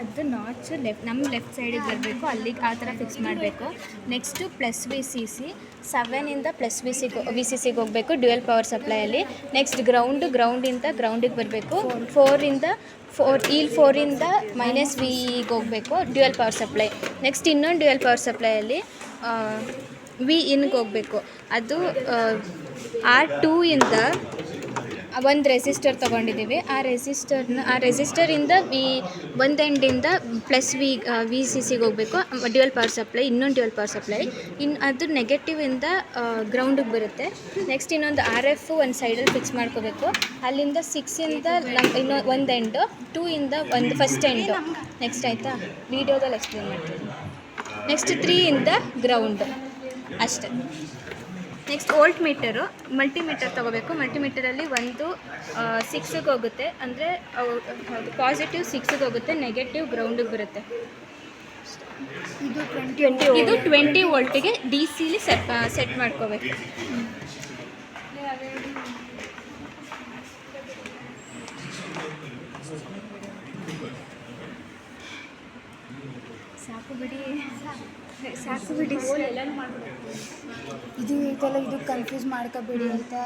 ಅದು ನಾಟ್ಸು ನಮ್ಮ ಲೆಫ್ಟ್ ಸೈಡಿಗೆ ಬರಬೇಕು, ಅಲ್ಲಿಗೆ ಆ ಥರ ಫಿಕ್ಸ್ ಮಾಡಬೇಕು. Next plus V C C 7ಇಂದ ಪ್ಲಸ್ ವಿ ಸಿ ಸಿಗೆ ಹೋಗಬೇಕು ಡ್ಯುಯಲ್ ಪವರ್ ಸಪ್ಲೈಯಲ್ಲಿ. ನೆಕ್ಸ್ಟ್ ಗ್ರೌಂಡಿಂದ ಗ್ರೌಂಡಿಗೆ ಬರಬೇಕು. 4ಇಂದ ಮೈನಸ್ ವಿಗೆ ಹೋಗಬೇಕು ಡ್ಯುಯಲ್ ಪವರ್ ಸಪ್ಲೈ. ನೆಕ್ಸ್ಟ್ ಇನ್ನೊಂದು ಡ್ಯುಯಲ್ ಪವರ್ ಸಪ್ಲೈಯಲ್ಲಿ ವಿ ಇನ್ಗೆ ಹೋಗಬೇಕು. ಅದು R2ಇಂದ ಒಂದು ರೆಸಿಸ್ಟರ್ ತೊಗೊಂಡಿದ್ದೀವಿ. ಆ ರೆಸಿಸ್ಟರಿಂದ ಒಂದು ಎಂಡಿಂದ ಪ್ಲಸ್ ವಿ ಸಿ ಸಿಗೆ ಹೋಗಬೇಕು ಡ್ಯುಯಲ್ ಪವರ್ ಸಪ್ಲೈ, ಇನ್ನೊಂದು ಡ್ಯುಯಲ್ ಪವರ್ ಸಪ್ಲೈ. ಅದು ನೆಗೆಟಿವಿಂದ ಗ್ರೌಂಡಿಗೆ ಬರುತ್ತೆ. ನೆಕ್ಸ್ಟ್ ಇನ್ನೊಂದು RF ಒಂದು ಸೈಡಲ್ಲಿ ಫಿಕ್ಸ್ ಮಾಡ್ಕೋಬೇಕು. ಅಲ್ಲಿಂದ 6ಇಂದ ಒಂದು ಎಂಡು, 2ಇಂದ ಒಂದು ಫಸ್ಟ್ ಎಂಡು. ನೆಕ್ಸ್ಟ್ ಆಯಿತಾ, ವೀಡಿಯೋದಲ್ಲಿ ಎಕ್ಸ್ಪ್ಲೇನ್ ಮಾಡ್ತೀನಿ. ನೆಕ್ಸ್ಟ್ 3ಇಂದ ಗ್ರೌಂಡು ಅಷ್ಟೇ. ನೆಕ್ಸ್ಟ್ ಮಲ್ಟಿಮೀಟರ್ ತೊಗೋಬೇಕು. ಮಲ್ಟಿಮೀಟರಲ್ಲಿ ಒಂದು 6ಗೆ ಹೋಗುತ್ತೆ, ಅಂದರೆ ಪಾಸಿಟಿವ್ 6ಗೆ ಹೋಗುತ್ತೆ, ನೆಗೆಟಿವ್ ಗ್ರೌಂಡಿಗೆ ಬರುತ್ತೆ. ಇದು 20 ವೋಲ್ಟಿಗೆ ಡಿ ಸಿಲಿ ಸೆಟ್ ಮಾಡ್ಕೋಬೇಕು. ಸಾಕು ಬಿಡಿ ಇದು ಇದೆಲ್ಲ ಇದು ಕನ್ಫ್ಯೂಸ್ ಮಾಡ್ಕೋಬೇಡಿ ಆಯಿತಾ.